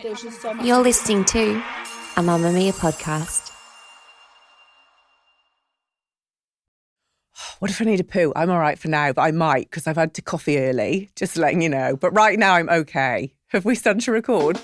There's just so much. You're listening to a Mamma Mia podcast. What if I need a poo? I'm all right for now, but I might because I've had to coffee early, just letting you know. But right now I'm okay. Have we started to record?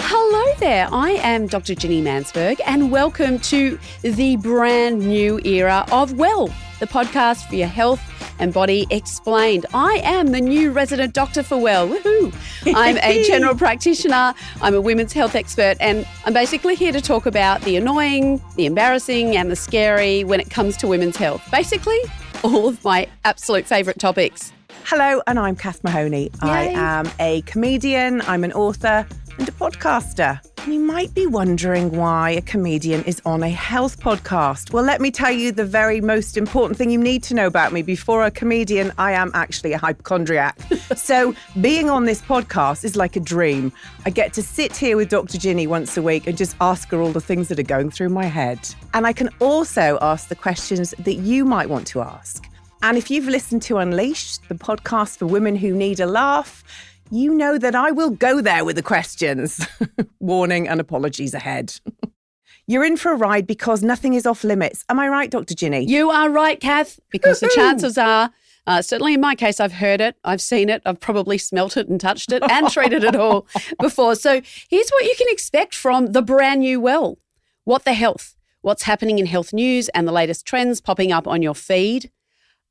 Hello there, I am Dr. Ginni Mansberg and welcome to the brand new era of Well, the podcast for your health and body explained. I am the new resident doctor for Well. Woohoo! I'm a general practitioner, I'm a women's health expert, and I'm basically here to talk about the annoying, the embarrassing and the scary when it comes to women's health. Basically, all of my absolute favourite topics. Hello, and I'm Cath Mahoney. Yay. I am a comedian, I'm an author and a podcaster. You might be wondering why a comedian is on a health podcast. Well, let me tell you the very most important thing you need to know about me. Before a comedian, I am actually a hypochondriac. So being on this podcast is like a dream. I get to sit here with Dr. Ginni once a week and just ask her all the things that are going through my head. And I can also ask the questions that you might want to ask. And if you've listened to Unleashed, the podcast for women who need a laugh, you know that I will go there with the questions. Warning and apologies ahead. You're in for a ride because nothing is off limits. Am I right, Dr. Ginni? You are right, Cath, because the chances are, certainly in my case, I've heard it, I've seen it, I've probably smelt it and touched it and treated it all before. So here's what you can expect from the brand new Well. What the health? What's happening in health news and the latest trends popping up on your feed.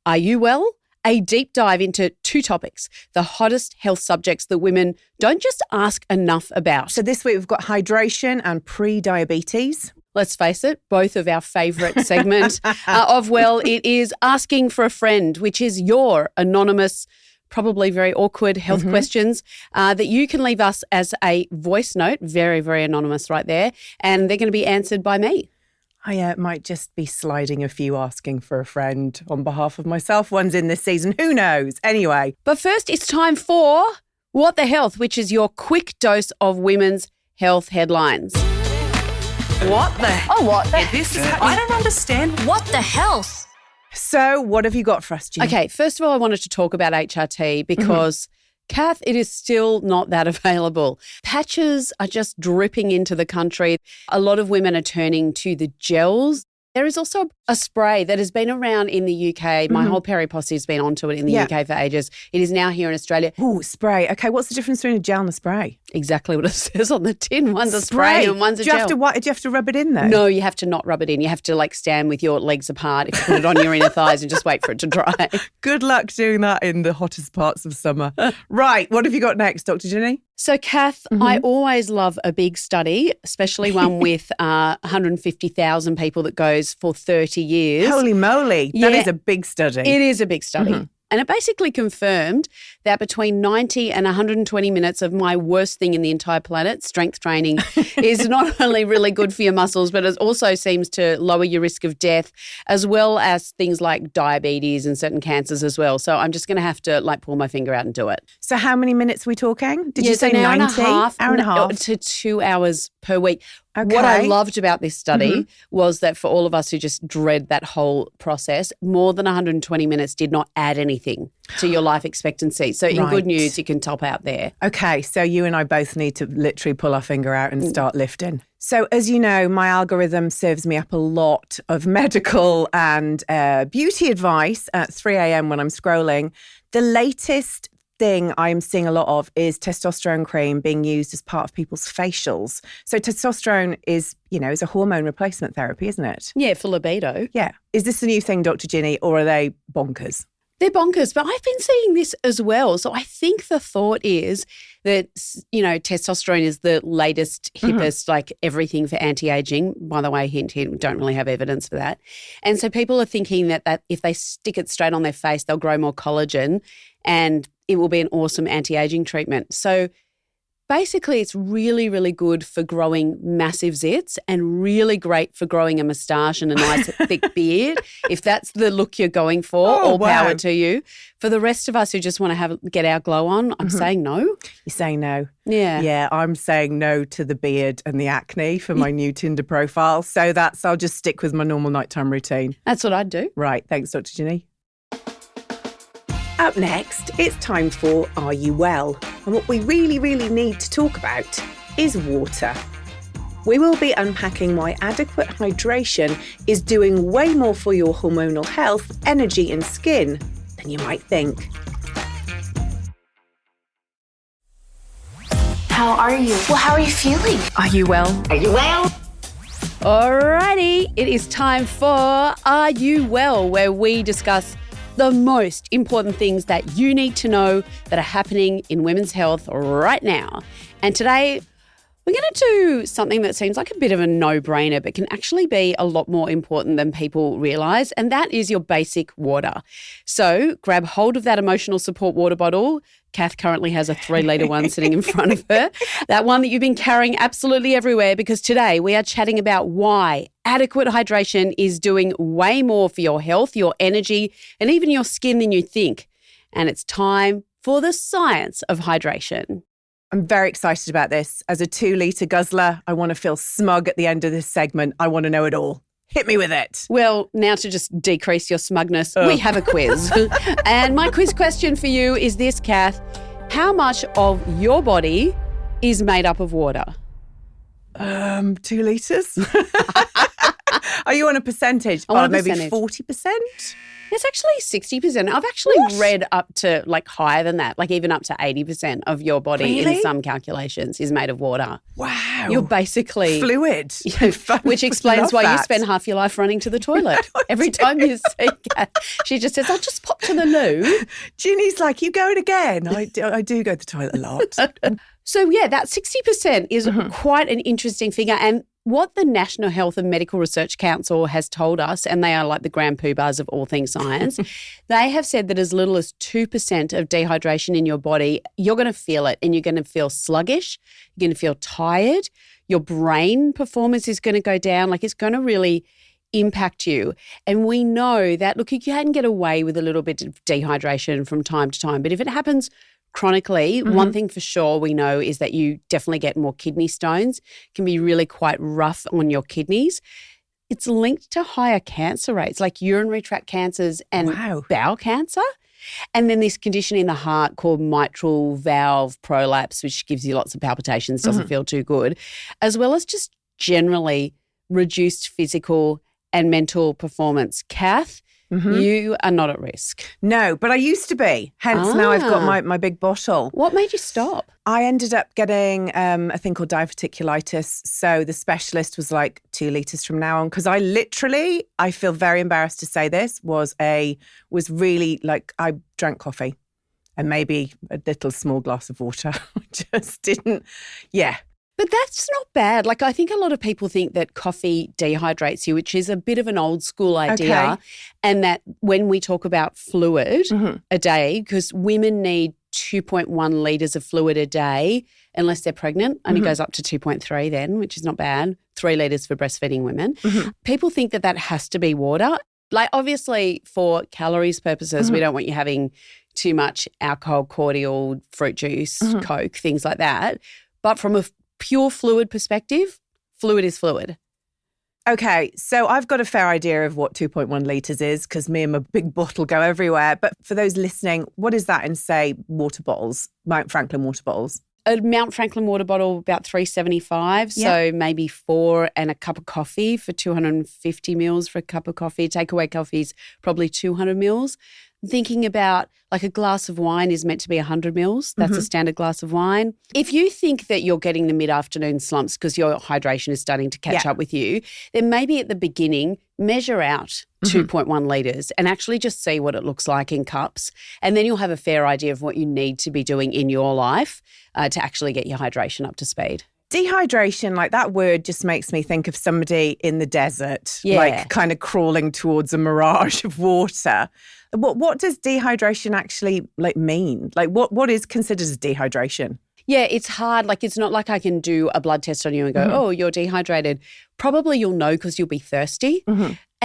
Are you well? A deep dive into two topics, the hottest health subjects that women don't just ask enough about. So this week we've got hydration and pre-diabetes. Let's face it, both of our favourite segment of Well, it is Asking for a Friend, which is your anonymous, probably very awkward health questions that you can leave us as a voice note, very, very anonymous right there, and they're going to be answered by me. I might just be sliding a few asking for a friend on behalf of myself. One's in this season. Who knows? Anyway. But first, it's time for What the Health, which is your quick dose of women's health headlines. What the? Oh, what the This is I don't understand. What the health? So what have you got for us, Ginni? Okay, first of all, I wanted to talk about HRT because, Cath, it is still not that available. Patches are just dripping into the country. A lot of women are turning to the gels. There is also a spray that has been around in the UK. My whole peri-posse has been onto it in the UK for ages. It is now here in Australia. Ooh, spray. Okay, what's the difference between a gel and a spray? Exactly what it says on the tin. One's a spray and one's a gel. Do you have to rub it in though? No, you have to not rub it in. You have to stand with your legs apart if you put it on your inner thighs and just wait for it to dry. Good luck doing that in the hottest parts of summer. Right, what have you got next, Dr. Ginni? So, Cath, I always love a big study, especially one with 150,000 people that goes for 30 years. Holy moly, that is a big study. It is a big study. And it basically confirmed that between 90 and 120 minutes of my worst thing in the entire planet, strength training, is not only really good for your muscles, but it also seems to lower your risk of death, as well as things like diabetes and certain cancers as well. So I'm just going to have to pull my finger out and do it. So how many minutes are we talking? Did you say an hour 90? Hour and a half to 2 hours per week. Okay. What I loved about this study was that for all of us who just dread that whole process, more than 120 minutes did not add anything to your life expectancy. So in good news, you can top out there. Okay, so you and I both need to literally pull our finger out and start lifting. So as you know, my algorithm serves me up a lot of medical and beauty advice at 3 a.m. when I'm scrolling. The latest thing I'm seeing a lot of is testosterone cream being used as part of people's facials. So testosterone is a hormone replacement therapy, isn't it? Yeah, for libido. Yeah. Is this a new thing, Dr. Ginni, or are they bonkers? They're bonkers, but I've been seeing this as well. So I think the thought is that, testosterone is the latest, hippest, everything for anti-aging. By the way, hint, hint, we don't really have evidence for that. And so people are thinking that if they stick it straight on their face, they'll grow more collagen and it will be an awesome anti-aging treatment. So basically, it's really, really good for growing massive zits and really great for growing a moustache and a nice thick beard. If that's the look you're going for, all power to you. For the rest of us who just want to get our glow on, I'm saying no. You're saying no? Yeah. Yeah, I'm saying no to the beard and the acne for my new Tinder profile. So I'll just stick with my normal nighttime routine. That's what I'd do. Right. Thanks, Dr. Ginni. Up next, it's time for Are You Well? And what we really, really need to talk about is water. We will be unpacking why adequate hydration is doing way more for your hormonal health, energy and skin than you might think. How are you? Well, how are you feeling? Are you well? Are you well? Alrighty, it is time for Are You Well, where we discuss the most important things that you need to know that are happening in women's health right now. And today, we're going to do something that seems like a bit of a no-brainer, but can actually be a lot more important than people realise, and that is your basic water. So grab hold of that emotional support water bottle. Cath currently has a 3-litre one sitting in front of her, that one that you've been carrying absolutely everywhere, because today we are chatting about why adequate hydration is doing way more for your health, your energy, and even your skin than you think. And it's time for the science of hydration. I'm very excited about this. As a 2-litre guzzler, I want to feel smug at the end of this segment. I want to know it all. Hit me with it. Well, now to just decrease your smugness, we have a quiz. And my quiz question for you is this, Cath. How much of your body is made up of water? 2 litres? Are you on a percentage? I want a maybe percentage. 40%? It's actually 60%. I've actually read up to higher than that, even up to 80% of your body in some calculations is made of water. Wow. You're basically fluid. Which explains why you spend half your life running to the toilet. Every time you see Cath, she just says, I'll just pop to the loo. Ginny's like, you going again? I do go to the toilet a lot. So, yeah, that 60% is quite an interesting figure. And what the National Health and Medical Research Council has told us, and they are like the grand poobahs of all things science, they have said that as little as 2% of dehydration in your body, you're going to feel it, and you're going to feel sluggish, you're going to feel tired, your brain performance is going to go down, it's going to really impact you. And we know that, look, you can get away with a little bit of dehydration from time to time, but if it happens chronically, one thing for sure we know is that you definitely get more kidney stones. It can be really quite rough on your kidneys. It's linked to higher cancer rates, like urinary tract cancers and bowel cancer. And then this condition in the heart called mitral valve prolapse, which gives you lots of palpitations, doesn't feel too good, as well as just generally reduced physical and mental performance. Cath, you are not at risk. No, but I used to be. Hence now I've got my big bottle. What made you stop? I ended up getting a thing called diverticulitis. So the specialist was like 2 litres from now on, because I feel very embarrassed to say this, was really I drank coffee and maybe a little small glass of water. I just didn't, But that's not bad. I think a lot of people think that coffee dehydrates you, which is a bit of an old school idea. And that when we talk about fluid a day, because women need 2.1 litres of fluid a day unless they're pregnant, and it goes up to 2.3 then, which is not bad, 3 litres for breastfeeding women. People think that has to be water. Obviously for calories purposes, we don't want you having too much alcohol, cordial, fruit juice, Coke, things like that. But from a pure fluid perspective, fluid is fluid. Okay, so I've got a fair idea of what 2.1 litres is, because me and my big bottle go everywhere. But for those listening, what is that in, say, water bottles, Mount Franklin water bottles? A Mount Franklin water bottle, about $3.75. So maybe 4 and a cup of coffee for 250 mils for a cup of coffee. Takeaway coffee's probably 200 mils. Thinking about a glass of wine is meant to be 100 mils. That's a standard glass of wine. If you think that you're getting the mid-afternoon slumps because your hydration is starting to catch up with you, then maybe at the beginning, measure out 2.1 litres and actually just see what it looks like in cups. And then you'll have a fair idea of what you need to be doing in your life to actually get your hydration up to speed. Dehydration, that word just makes me think of somebody in the desert, kind of crawling towards a mirage of water. What does dehydration actually mean? What is considered as dehydration? Yeah, it's hard. It's not like I can do a blood test on you and go, oh, you're dehydrated. Probably you'll know because you'll be thirsty.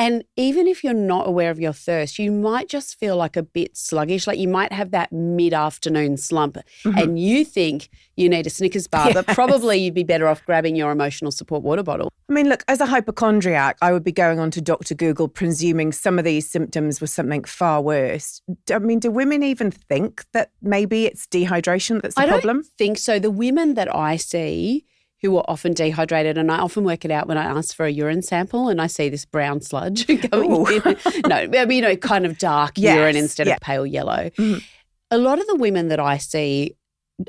And even if you're not aware of your thirst, you might just feel like a bit sluggish, like you might have that mid-afternoon slump and you think you need a Snickers bar, but probably you'd be better off grabbing your emotional support water bottle. I mean, look, as a hypochondriac, I would be going on to Dr. Google presuming some of these symptoms were something far worse. I mean, do women even think that maybe it's dehydration that's the problem? I don't think so. The women that I see who are often dehydrated, and I often work it out when I ask for a urine sample and I see this brown sludge coming in. No, I mean, kind of dark urine instead of pale yellow. A lot of the women that I see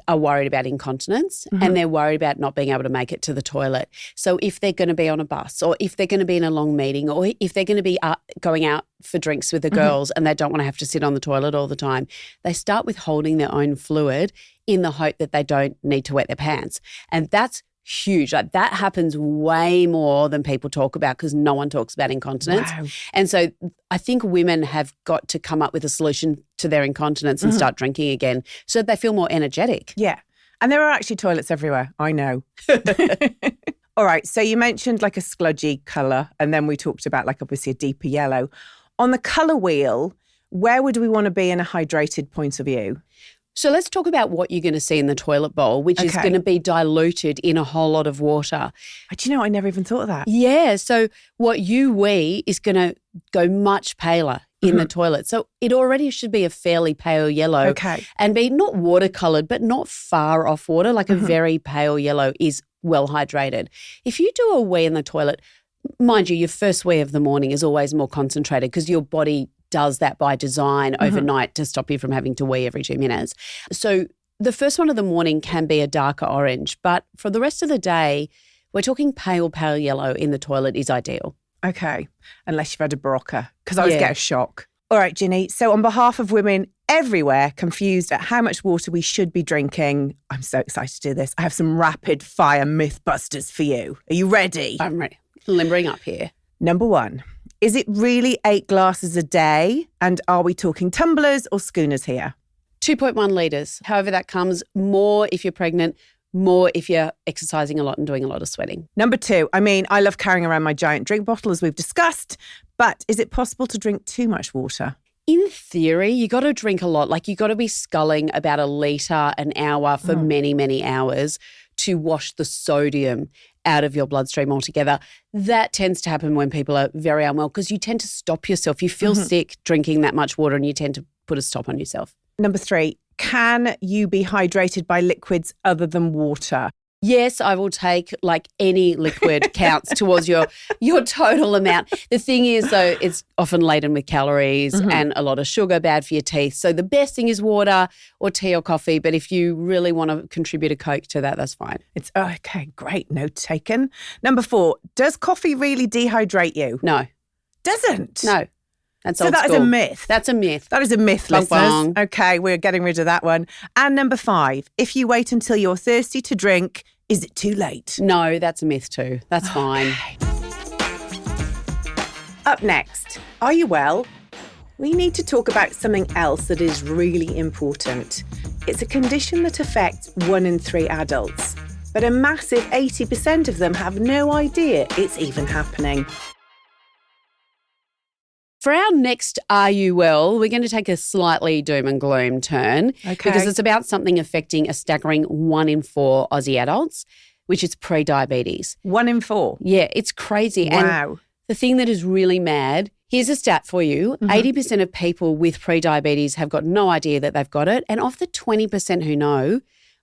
are worried about incontinence and they're worried about not being able to make it to the toilet. So if they're going to be on a bus or if they're going to be in a long meeting or if they're going to be going out for drinks with the girls and they don't want to have to sit on the toilet all the time, they start withholding their own fluid in the hope that they don't need to wet their pants. And that's huge. Like that happens way more than people talk about because no one talks about incontinence. Wow. And so I think women have got to come up with a solution to their incontinence and start drinking again so that they feel more energetic. Yeah. And there are actually toilets everywhere. I know. All right. So you mentioned like a sludgy colour and then we talked about like obviously a deeper yellow. On the colour wheel, where would we want to be in a hydrated point of view? So let's talk about what you're going to see in the toilet bowl, which is going to be diluted in a whole lot of water. Do you know, I never even thought of that. Yeah. So what you wee is going to go much paler in the toilet. So it already should be a fairly pale yellow and be not watercoloured, but not far off water, like a very pale yellow is well hydrated. If you do a wee in the toilet, mind you, your first wee of the morning is always more concentrated because your body does that by design overnight to stop you from having to wee every 2 minutes. So the first one of the morning can be a darker orange, but for the rest of the day, we're talking pale yellow in the toilet is ideal. Okay, unless you've had a Barocca, because I always get a shock. All right, Ginny, so on behalf of women everywhere confused at how much water we should be drinking, I'm so excited to do this. I have some rapid fire myth busters for you. Are you ready? I'm ready. Limbering up here. Number 1. Is it really 8 glasses a day? And are we talking tumblers or schooners here? 2.1 litres. However that comes, more if you're pregnant, more if you're exercising a lot and doing a lot of sweating. Number 2, I mean, I love carrying around my giant drink bottle as we've discussed, but is it possible to drink too much water? In theory, you got to drink a lot. Like you got to be sculling about 1 litre an hour for many, many hours to wash the sodium out of your bloodstream altogether. That tends to happen when people are very unwell because you tend to stop yourself. You feel sick drinking that much water and you tend to put a stop on yourself. Number 3, can you be hydrated by liquids other than water? Yes, I will take like any liquid counts towards your total amount. The thing is though, it's often laden with calories and a lot of sugar, bad for your teeth. So the best thing is water or tea or coffee. But if you really want to contribute a Coke to that, that's fine. It's okay, great, note taken. Number 4, does coffee really dehydrate you? No. Doesn't? No. That's so that is a myth. That's a myth. That is a myth, Bong, listeners. bong. Okay, we're getting rid of that one. And number 5, if you wait until you're thirsty to drink, is it too late? No, that's a myth too. That's fine. Up next, are you well? We need to talk about something else that is really important. It's a condition that affects 1 in 3 adults, but a massive 80% of them have no idea it's even happening. For our next Are You Well, we're going to take a slightly doom and gloom turn because it's about something affecting a staggering 1 in 4 Aussie adults, which is pre-diabetes. 1 in 4? Yeah, it's crazy. Wow. And the thing that is really mad, here's a stat for you. 80% of people with pre-diabetes have got no idea that they've got it. And of the 20% who know,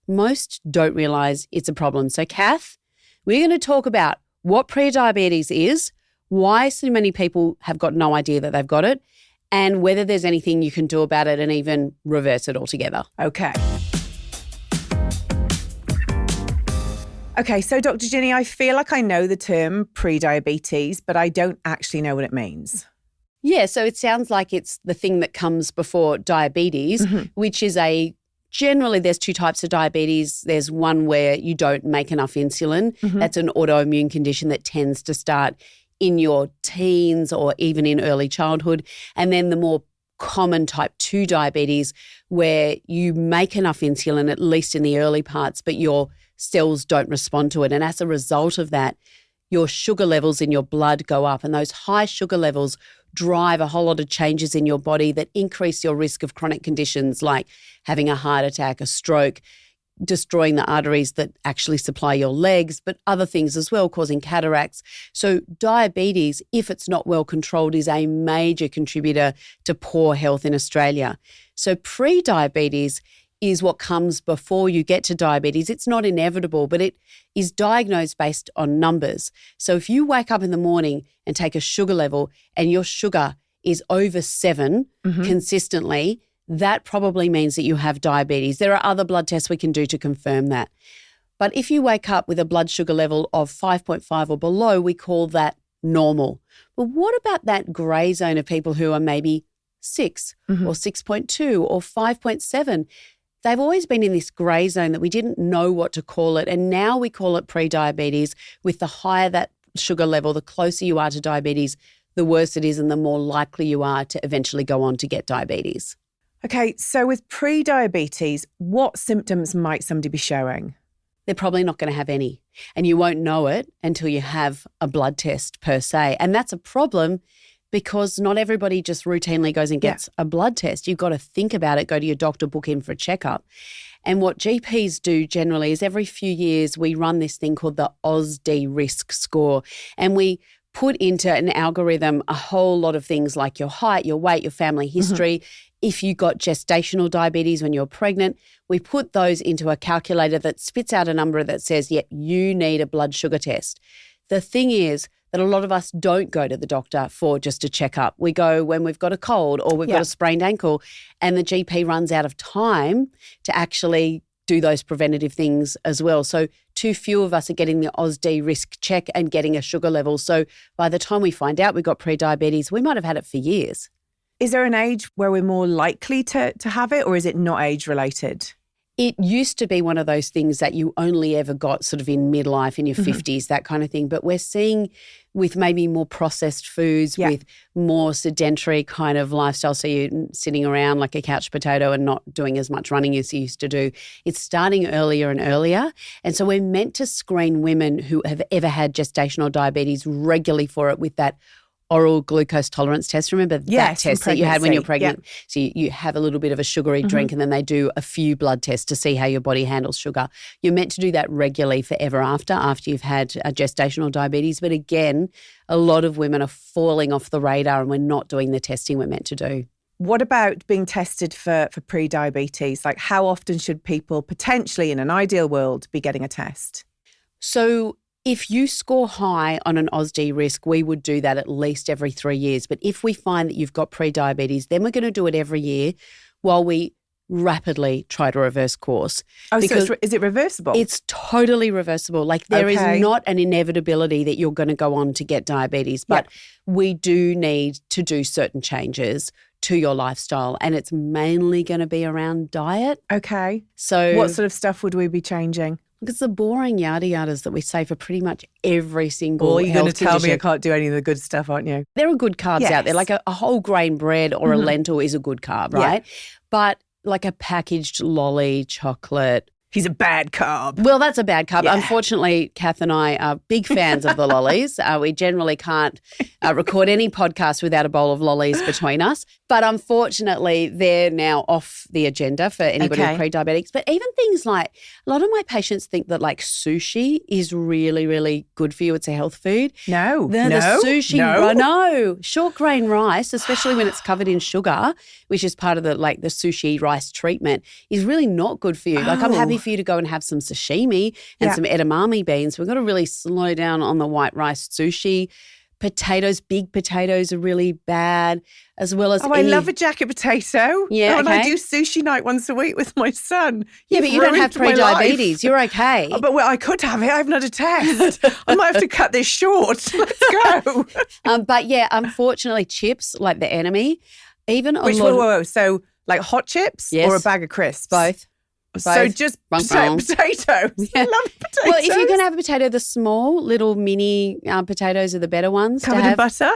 most don't realise it's a problem. So, Cath, we're going to talk about what pre-diabetes is, why so many people have got no idea that they've got it, and whether there's anything you can do about it and even reverse it altogether. Okay. Okay, so Dr. Ginni, I feel like I know the term pre-diabetes, but I don't actually know what it means. Yeah, so it sounds like it's the thing that comes before diabetes, which is generally there's 2 types of diabetes. There's one where you don't make enough insulin. That's an autoimmune condition that tends to start in your teens or even in early childhood. And then the more common type 2 diabetes where you make enough insulin, at least in the early parts, but your cells don't respond to it. And as a result of that, your sugar levels in your blood go up, and those high sugar levels drive a whole lot of changes in your body that increase your risk of chronic conditions like having a heart attack, a stroke, destroying the arteries that actually supply your legs, but other things as well, causing cataracts. So diabetes, if it's not well controlled, is a major contributor to poor health in Australia. So pre-diabetes is what comes before you get to diabetes. It's not inevitable, but it is diagnosed based on numbers. So if you wake up in the morning and take a sugar level and your sugar is over 7 consistently, that probably means that you have diabetes. There are other blood tests we can do to confirm that. But if you wake up with a blood sugar level of 5.5 or below, we call that normal. But what about that grey zone of people who are maybe 6 or 6.2 or 5.7? They've always been in this grey zone that we didn't know what to call it, and now we call it pre-diabetes. With the higher that sugar level, the closer you are to diabetes, the worse it is and the more likely you are to eventually go on to get diabetes. Okay, so with pre-diabetes, what symptoms might somebody be showing? They're probably not going to have any, and you won't know it until you have a blood test per se. And that's a problem because not everybody just routinely goes and gets a blood test. You've got to think about it, go to your doctor, book in for a checkup. And what GPs do generally is every few years we run this thing called the OSD risk score, and we put into an algorithm a whole lot of things like your height, your weight, your family history. If you got gestational diabetes when you're pregnant, we put those into a calculator that spits out a number that says, yeah, you need a blood sugar test. The thing is that a lot of us don't go to the doctor for just a checkup. We go when we've got a cold or we've got a sprained ankle, and the GP runs out of time to actually do those preventative things as well. So too few of us are getting the OSD risk check and getting a sugar level. So by the time we find out we've got pre-diabetes, we might have had it for years. Is there an age where we're more likely to have it, or is it not age related? It used to be one of those things that you only ever got sort of in midlife, in your 50s, that kind of thing. But we're seeing with maybe more processed foods, with more sedentary kind of lifestyle, so you're sitting around like a couch potato and not doing as much running as you used to do, it's starting earlier and earlier. And so we're meant to screen women who have ever had gestational diabetes regularly for it with that oral glucose tolerance test. Remember that test that you had when you're pregnant? Yeah. So you have a little bit of a sugary drink and then they do a few blood tests to see how your body handles sugar. You're meant to do that regularly forever after you've had a gestational diabetes. But again, a lot of women are falling off the radar and we're not doing the testing we're meant to do. What about being tested for pre-diabetes? Like how often should people potentially in an ideal world be getting a test? So if you score high on an OSD risk, we would do that at least every 3 years. But if we find that you've got pre-diabetes, then we're going to do it every year while we rapidly try to reverse course. Oh, so is it reversible? It's totally reversible. Like there is not an inevitability that you're going to go on to get diabetes, but we do need to do certain changes to your lifestyle, and it's mainly going to be around diet. Okay. So what sort of stuff would we be changing? It's the boring yada yadas that we say for pretty much every single you're going to tell me I can't do any of the good stuff, aren't you? There are good carbs out there. Like a whole grain bread or a lentil is a good carb, right? Yeah. But like a packaged lolly, chocolate. He's a bad carb. Well, that's a bad carb. Yeah. Unfortunately, Cath and I are big fans of the lollies. We generally can't record any podcast without a bowl of lollies between us. But unfortunately, they're now off the agenda for anybody with pre-diabetics. But even things like, a lot of my patients think that like sushi is really, really good for you. It's a health food. No. The sushi, no. Short grain rice, especially when it's covered in sugar, which is part of the sushi rice treatment, is really not good for you. Like I'm happy for you to go and have some sashimi and some edamame beans. We've got to really slow down on the white rice sushi. Potatoes, big potatoes are really bad, as well as I love a jacket potato. Yeah, and I do sushi night once a week with my son. Yeah, but you don't have pre-diabetes. You're okay. But I could have it. I haven't had a test. I might have to cut this short. Let's go. But yeah, unfortunately, chips, like the enemy, even So like hot chips or a bag of crisps? Both. So just potatoes. Yeah. I love potatoes. Well, if you're going to have a potato, the small little mini potatoes are the better ones. Covered in butter?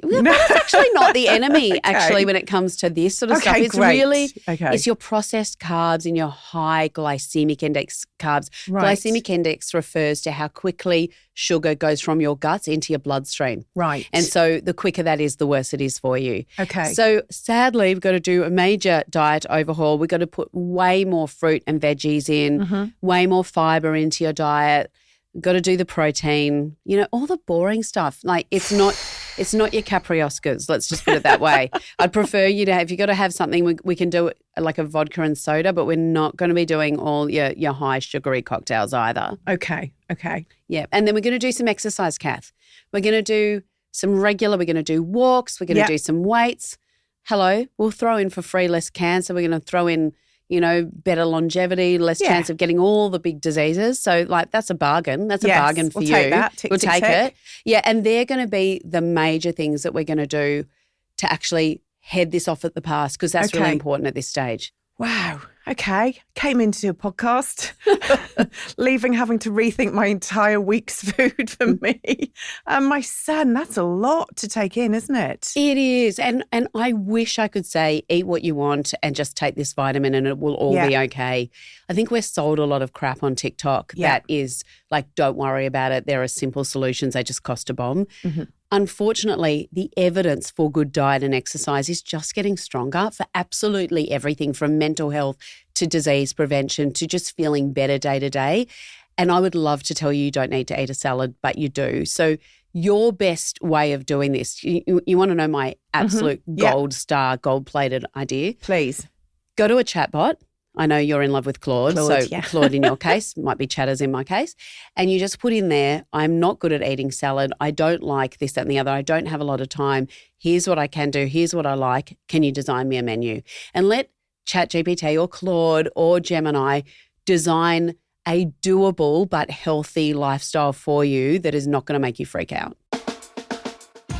Well, but it's actually not the enemy, actually, when it comes to this sort of stuff. It's great. really, Okay. it's your processed carbs and your high glycemic index carbs. Right. Glycemic index refers to how quickly sugar goes from your guts into your bloodstream. Right. And so the quicker that is, the worse it is for you. Okay. So sadly, we've got to do a major diet overhaul. We've got to put way more fruit and veggies in, way more fibre into your diet. Got to do the protein, all the boring stuff. Like it's not your Capri-Oscars, let's just put it that way. I'd prefer you to have, if you've got to have something, we can do it like a vodka and soda, but we're not going to be doing all your high sugary cocktails either. Okay. Yeah. And then we're going to do some exercise, Cath. We're going to do we're going to do walks. We're going to do some weights. Hello, we'll throw in for free less cancer. We're going to throw in better longevity, less chance of getting all the big diseases. So, that's a bargain. That's a bargain for we'll you. Take that. We'll take it. Yeah, and they're going to be the major things that we're going to do to actually head this off at the pass, because that's really important at this stage. Wow. Okay. Came into a podcast, leaving having to rethink my entire week's food for me. And my son, that's a lot to take in, isn't it? It is. And I wish I could say eat what you want and just take this vitamin and it will all be okay. I think we're sold a lot of crap on TikTok that is like, don't worry about it. There are simple solutions. They just cost a bomb. Unfortunately, the evidence for good diet and exercise is just getting stronger for absolutely everything, from mental health to disease prevention to just feeling better day to day. And I would love to tell you don't need to eat a salad, but you do. So your best way of doing this, you want to know my absolute gold star, gold-plated idea? Please. Go to a chatbot. I know you're in love with Claude, so Claude in your case, might be Chatters in my case. And you just put in there, I'm not good at eating salad. I don't like this, that and the other. I don't have a lot of time. Here's what I can do. Here's what I like. Can you design me a menu? And let ChatGPT or Claude or Gemini design a doable but healthy lifestyle for you that is not going to make you freak out.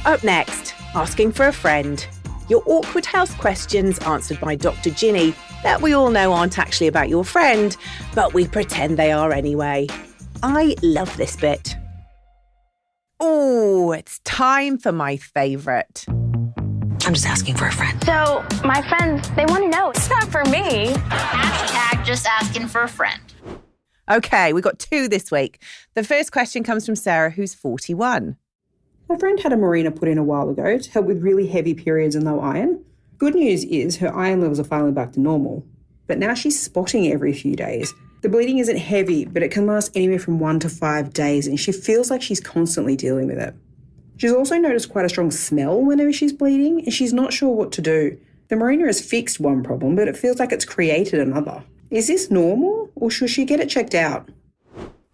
Up next, asking for a friend. Your awkward health questions answered by Dr. Ginni that we all know aren't actually about your friend, but we pretend they are anyway. I love this bit. Oh, it's time for my favourite. I'm just asking for a friend. So, my friends, they want to know. It's not for me. Hashtag just asking for a friend. Okay, we got two this week. The first question comes from Sarah, who's 41. My friend had a Mirena put in a while ago to help with really heavy periods and low iron. Good news is her iron levels are finally back to normal. But now she's spotting every few days. The bleeding isn't heavy, but it can last anywhere from 1 to 5 days, and she feels like she's constantly dealing with it. She's also noticed quite a strong smell whenever she's bleeding, and she's not sure what to do. The Mirena has fixed one problem, but it feels like it's created another. Is this normal, or should she get it checked out?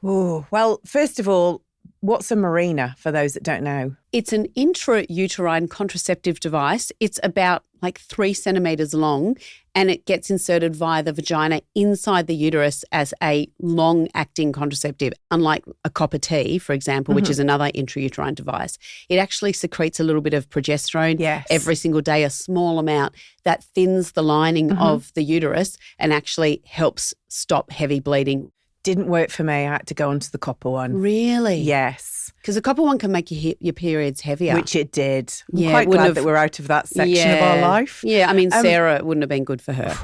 Oh, well, first of all, what's a Mirena for those that don't know? It's an intrauterine contraceptive device. It's about 3 centimetres long, and it gets inserted via the vagina inside the uterus as a long-acting contraceptive. Unlike a copper T, for example, which is another intrauterine device, it actually secretes a little bit of progesterone every single day, a small amount that thins the lining of the uterus and actually helps stop heavy bleeding. Didn't work for me. I had to go onto the copper one. Really? Yes. Because the copper one can make your periods heavier. Which it did. I'm Yeah, quite wouldn't glad have- that we're out of that section of our life. Yeah, I mean, Sarah, it wouldn't have been good for her.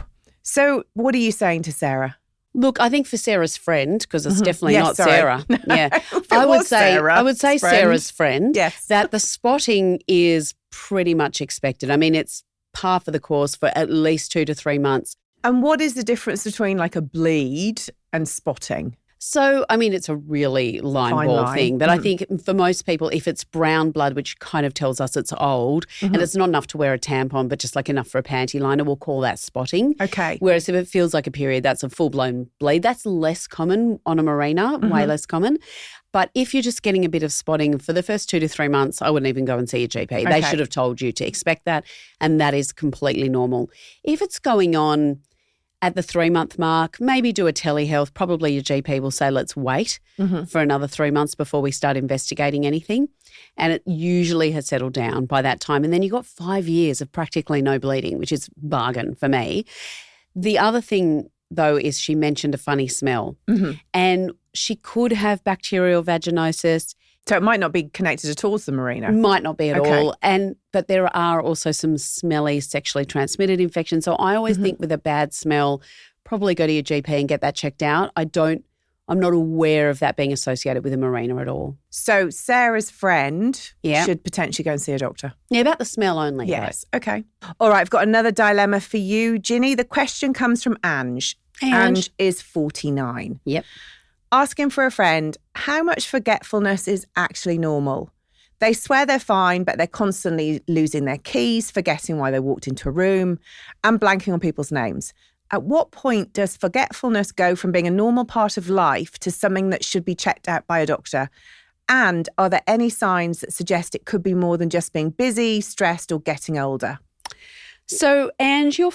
So what are you saying to Sarah? Look, I think for Sarah's friend, because it's definitely Yes, not sorry. Sarah. Yeah, It I would was say Sarah's friend. Sarah's friend. Yes. That the spotting is pretty much expected. I mean, it's par for the course for at least 2 to 3 months. And what is the difference between a bleed and spotting? So, I mean, it's a really line Fine ball line. thing. But I think for most people, if it's brown blood, which kind of tells us it's old, and it's not enough to wear a tampon, but just enough for a panty liner, we'll call that spotting. Okay. Whereas if it feels like a period, that's a full-blown bleed. That's less common on a Mirena, way less common. But if you're just getting a bit of spotting for the first 2 to 3 months, I wouldn't even go and see a GP. They should have told you to expect that, and that is completely normal. If it's going on at the 3-month mark, maybe do a telehealth. Probably your GP will say, let's wait for another 3 months before we start investigating anything. And it usually has settled down by that time. And then you've got 5 years of practically no bleeding, which is bargain for me. The other thing, though, is she mentioned a funny smell. And she could have bacterial vaginosis. So it might not be connected at all to the Mirena. Might not be at Okay. all. But there are also some smelly sexually transmitted infections. So I always think with a bad smell, probably go to your GP and get that checked out. I'm not aware of that being associated with a Mirena at all. So Sarah's friend Yeah. should potentially go and see a doctor. Yeah, about the smell only. Yes. Okay. All right. I've got another dilemma for you, Ginny. The question comes from Ange. Hey, Ange. Ange is 49. Yep. Asking for a friend, how much forgetfulness is actually normal? They swear they're fine, but they're constantly losing their keys, forgetting why they walked into a room, and blanking on people's names. At what point does forgetfulness go from being a normal part of life to something that should be checked out by a doctor? And are there any signs that suggest it could be more than just being busy, stressed, or getting older? So, Ange, your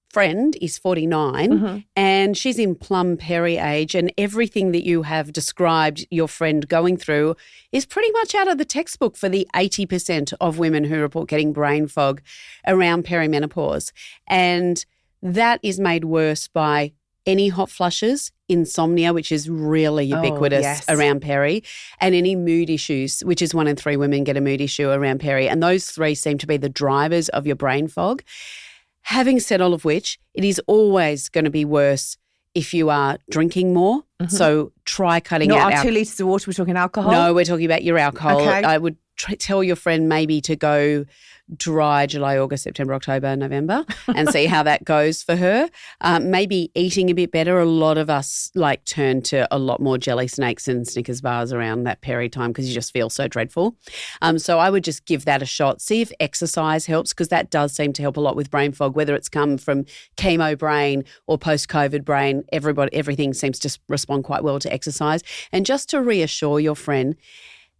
friend is 49 and she's in plum peri age, and everything that you have described your friend going through is pretty much out of the textbook for the 80% of women who report getting brain fog around perimenopause. And that is made worse by any hot flushes, insomnia, which is really ubiquitous yes. around peri, and any mood issues, which is 1 in 3 women get a mood issue around peri. And those 3 seem to be the drivers of your brain fog. Having said all of which, it is always going to be worse if you are drinking more. So try cutting out Not our 2 litres of water, we're talking alcohol? No, we're talking about your alcohol. Okay. I would tell your friend maybe to go dry July, August, September, October, November and see how that goes for her. Maybe eating a bit better. A lot of us turn to a lot more jelly snakes and Snickers bars around that peri time because you just feel so dreadful. So I would just give that a shot. See if exercise helps, because that does seem to help a lot with brain fog, whether it's come from chemo brain or post-COVID brain. Everything seems to respond quite well to exercise. And just to reassure your friend,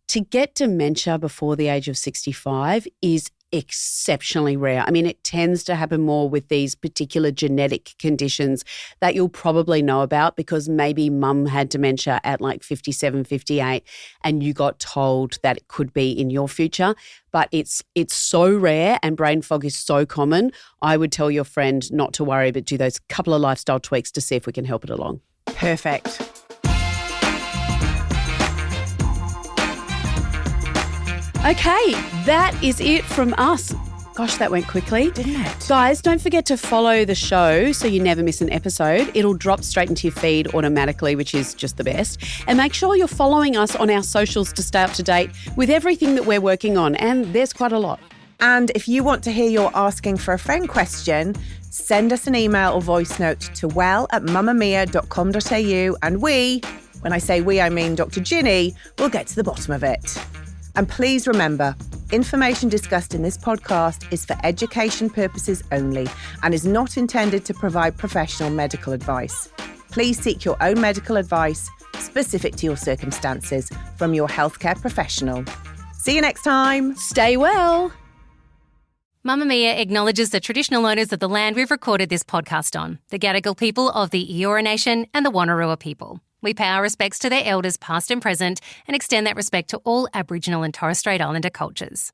to get dementia before the age of 65 is exceptionally rare. I mean, it tends to happen more with these particular genetic conditions that you'll probably know about, because maybe mum had dementia at 57, 58 and you got told that it could be in your future. But it's so rare and brain fog is so common. I would tell your friend not to worry, but do those couple of lifestyle tweaks to see if we can help it along. Perfect. Okay, that is it from us. Gosh, that went quickly. Didn't it? Guys, don't forget to follow the show so you never miss an episode. It'll drop straight into your feed automatically, which is just the best. And make sure you're following us on our socials to stay up to date with everything that we're working on. And there's quite a lot. And if you want to hear your asking for a friend question, send us an email or voice note to well@mamamia.com.au, and we, when I say we, I mean Dr. Ginny, will get to the bottom of it. And please remember, information discussed in this podcast is for education purposes only and is not intended to provide professional medical advice. Please seek your own medical advice specific to your circumstances from your healthcare professional. See you next time. Stay well. Mamma Mia acknowledges the traditional owners of the land we've recorded this podcast on, the Gadigal people of the Eora Nation and the Wonnarua people. We pay our respects to their elders past and present and extend that respect to all Aboriginal and Torres Strait Islander cultures.